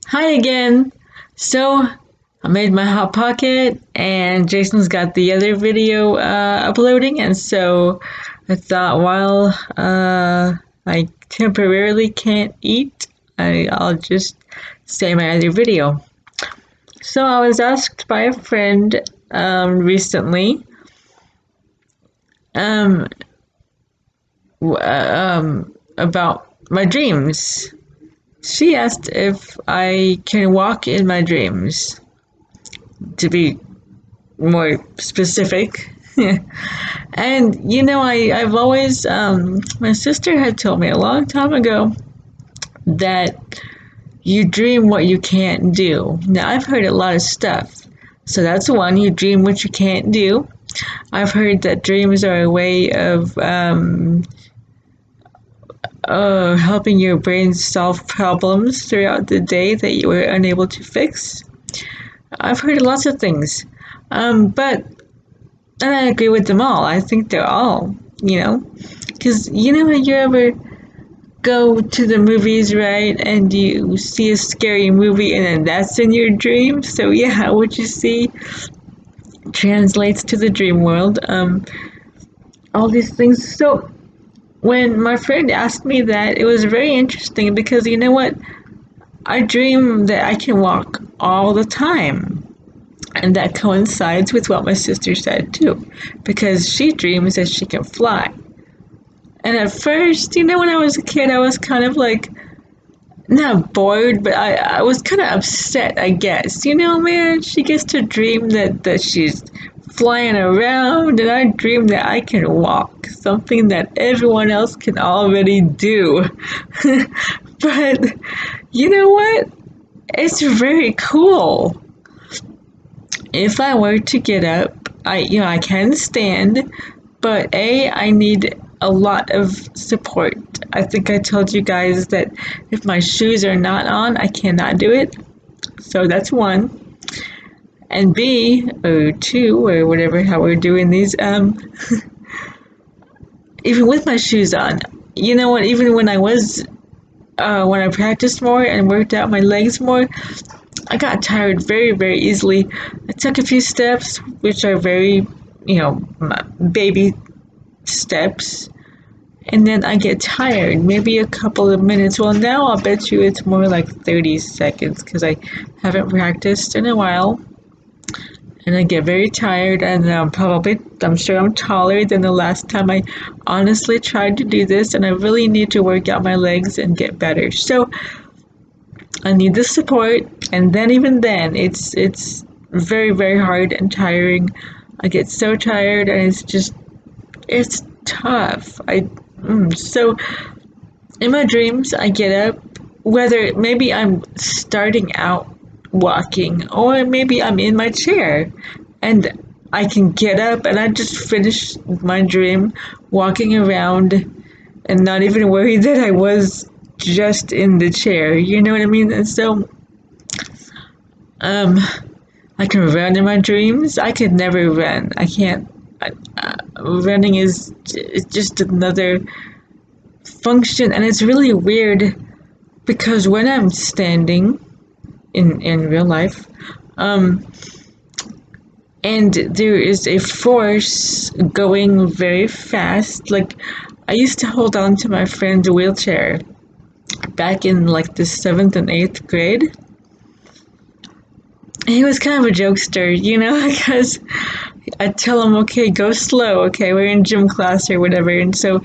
Hi again. So I made my hot pocket, and Jason's got the other video uploading, and so I thought while I temporarily can't eat, I'll just say my other video. So I was asked by a friend recently um, about my dreams. She asked if I can walk in my dreams, to be more specific. And I've always my sister had told me a long time ago that you dream what you can't do. Now I've heard a lot of stuff. So that's one, you dream what you can't do. I've heard that dreams are a way of helping your brain solve problems throughout the day that you were unable to fix. I've heard lots of things. But and I agree with them all. I think they're all, because when you ever go to the movies, right, and you see a scary movie and then that's in your dream. So yeah, what you see translates to the dream world. All these things. So when my friend asked me that, it was very interesting because you know what? I dream that I can walk all the time. And that coincides with what my sister said too, because she dreams that she can fly. And at first, when I was a kid, I was kind of like, not bored, but I was kind of upset, I guess. Man, she gets to dream that she's flying around, and I dream that I can walk, something that everyone else can already do. But you know what? It's very cool. If I were to get up, I can stand, but I need a lot of support. I think I told you guys that if my shoes are not on, I cannot do it. So that's one. And B, or two, or whatever, how we're doing these, even with my shoes on, you know what, even when I practiced more and worked out my legs more, I got tired very, very easily. I took a few steps, which are very, baby steps, and then I get tired, maybe a couple of minutes. Well, now I'll bet you it's more like 30 seconds because I haven't practiced in a while. And I get very tired, and I'm sure I'm taller than the last time I honestly tried to do this, and I really need to work out my legs and get better. So I need the support, and then even then, it's very, very hard and tiring. I get so tired, and it's tough. So in my dreams, I get up, whether maybe I'm starting out walking or maybe I'm in my chair and I can get up and I just finish my dream walking around and not even worry that I was just in the chair. You know what I mean? And so, um, I can run in my dreams. I could never run. I can't. Running is just another function, and it's really weird because when I'm standing in real life, um, and there is a force going very fast, like I used to hold on to my friend's wheelchair back in like the seventh and eighth grade. He was kind of a jokester, because I tell him, okay, go slow, okay, we're in gym class or whatever, and so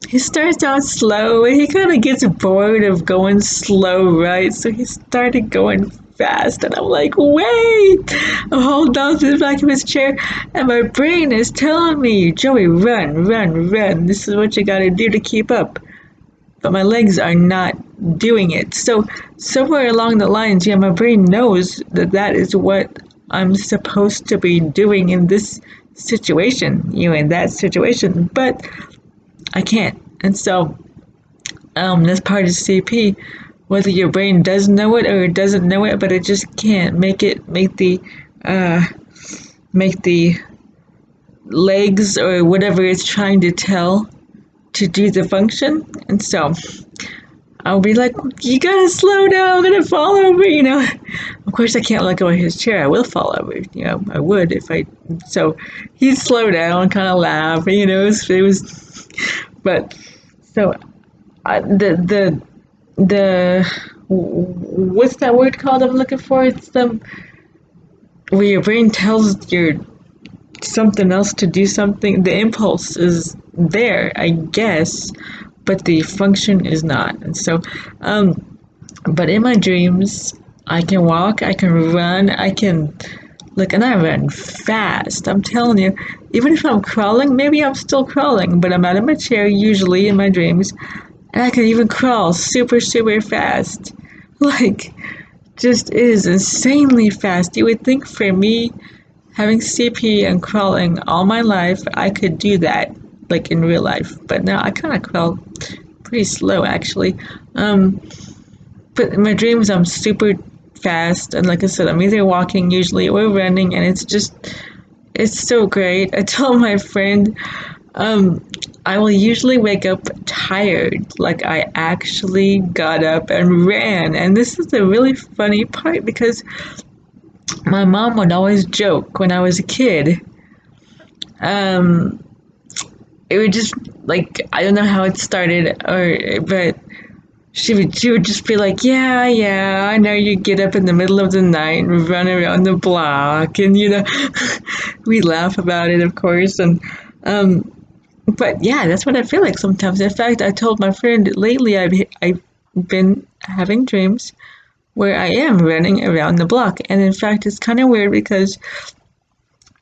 he starts out slow and he kind of gets bored of going slow, right? So he started going fast, and I'm like, wait! I hold on to the back of his chair, and my brain is telling me, Joey, run, run, run. This is what you gotta do to keep up. But my legs are not doing it. So, somewhere along the lines, yeah, my brain knows that that is what I'm supposed to be doing in this situation, in that situation. But I can't. And so that's part of CP. Whether your brain does know it or it doesn't know it, but it just can't uh, make the legs or whatever it's trying to tell to do the function. And so I'll be like, you gotta slow down, I'm gonna fall over, you know. Of course, I can't let go of his chair. I will fall over, you know. I would if I. So he'd slow down, kind of laugh, you know. It was but so the what's that word called? I'm looking for. It's the where your brain tells your something else to do something. The impulse is there, I guess, but the function is not. And so, but in my dreams, I can walk, I can run, I can look, and I run fast. I'm telling you, even if I'm crawling, maybe I'm still crawling, but I'm out of my chair usually in my dreams, and I can even crawl super, super fast. Like, just it is insanely fast. You would think for me, having CP and crawling all my life, I could do that, like in real life. But now I kind of crawl pretty slow, actually. But in my dreams, I'm super fast, and like I said, I'm either walking usually or running, and it's so great. I told my friend, I will usually wake up tired, like I actually got up and ran. And this is the really funny part because my mom would always joke when I was a kid. It would just like I don't know how it started, but she would just be like, yeah, I know you get up in the middle of the night and run around the block, and you know, we laugh about it, of course, and but yeah, that's what I feel like sometimes. In fact, I told my friend lately I've been having dreams where I am running around the block, and in fact, it's kind of weird because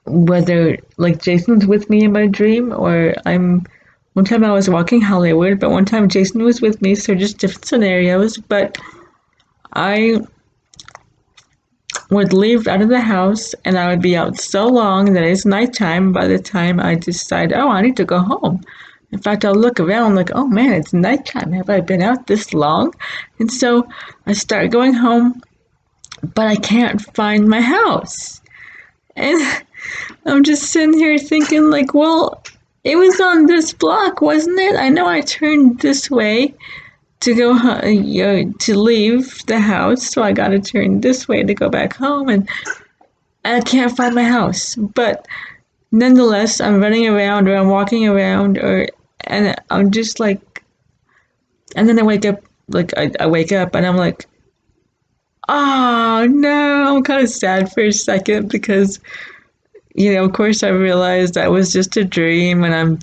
whether like Jason's with me in my dream or I'm one time I was walking Hollywood, but one time Jason was with me, so just different scenarios. But I would leave out of the house and I would be out so long that it's nighttime by the time I decide, oh, I need to go home. In fact, I'll look around like, oh man, it's nighttime. Have I been out this long? And so I start going home, but I can't find my house. And I'm just sitting here thinking like, well, it was on this block, wasn't it? I know I turned this way to go to leave the house, so I got to turn this way to go back home, and I can't find my house. But nonetheless, I'm running around or I'm walking around, and I'm just like, and then I wake up, like I wake up and I'm like, oh no, I'm kind of sad for a second because you know, of course, I realized that was just a dream, and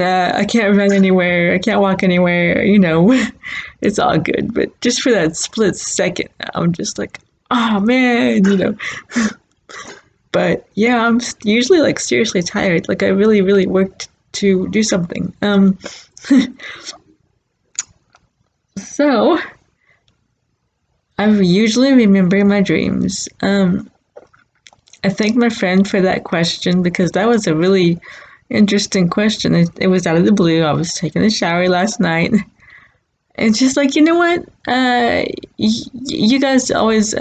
I can't run anywhere, I can't walk anywhere. You know, it's all good, but just for that split second, I'm just like, oh man, you know. But yeah, I'm usually like seriously tired. Like I really, really worked to do something. So I usually remember my dreams. I thank my friend for that question because that was a really interesting question. It was out of the blue. I was taking a shower last night. And just like, you know what? You guys always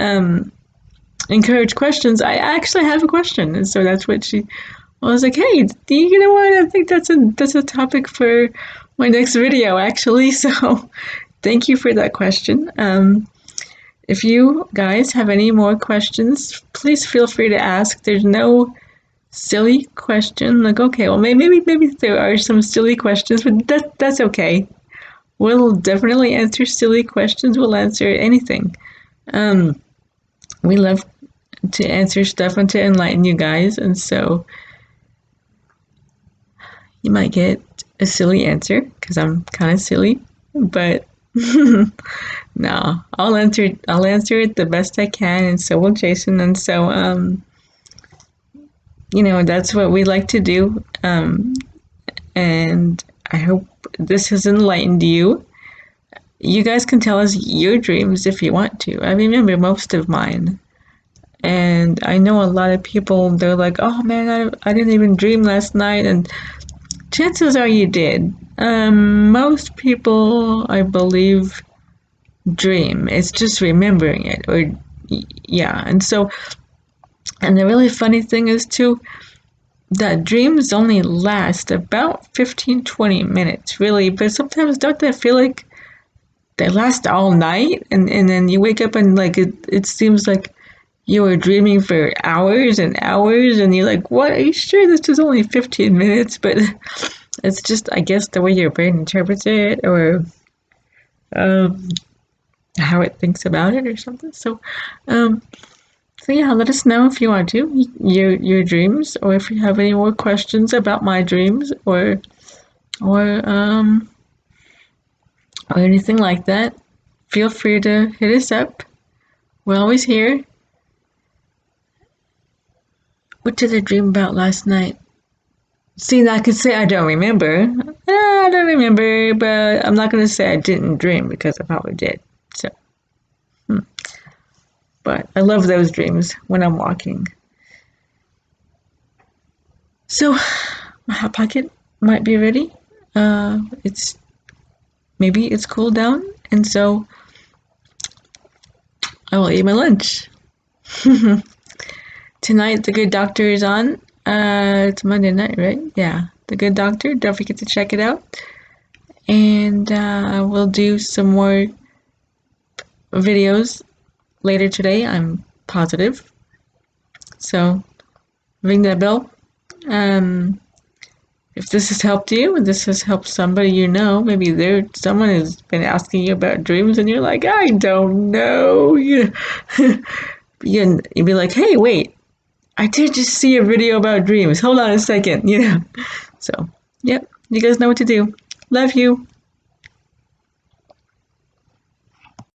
encourage questions. I actually have a question. And so that's what I was like, hey, you know what? I think that's a topic for my next video, actually. So thank you for that question. If you guys have any more questions, please feel free to ask. There's no silly question. Like, okay, well, maybe there are some silly questions, but that's okay. We'll definitely answer silly questions. We'll answer anything. We love to answer stuff and to enlighten you guys, and so you might get a silly answer because I'm kind of silly, but no, I'll answer it the best I can, and so will Jason. And so you know, that's what we like to do. And I hope this has enlightened you. You guys can tell us your dreams if you want to. I remember most of mine. And I know a lot of people, they're like, oh man, I didn't even dream last night. And chances are you did. Most people, I believe, dream. It's just remembering it, or yeah. And so, and the really funny thing is too that dreams only last about 15-20 minutes, really, but sometimes don't they feel like they last all night, and then you wake up and like it seems like you were dreaming for hours and hours, and you're like, what, are you sure this was only 15 minutes? But it's just, I guess, the way your brain interprets it, or um, how it thinks about it or something. Um, so yeah, let us know if you want to your dreams, or if you have any more questions about my dreams, or or anything like that. Feel free to hit us up. We're always here. What did I dream about last night? See, I could say I don't remember. I don't remember, but I'm not going to say I didn't dream because I probably did. So, but I love those dreams when I'm walking. So, my hot pocket might be ready. It's maybe it's cooled down, and so I will eat my lunch. Tonight, The Good Doctor is on. It's Monday night, right? Yeah, The Good Doctor. Don't forget to check it out. And we'll do some more videos later today, I'm positive. So ring that bell. If this has helped you, and this has helped somebody you know, maybe someone has been asking you about dreams, and you're like, I don't know. You'd be like, hey, wait, I did just see a video about dreams. Hold on a second, So, yep, you guys know what to do. Love you.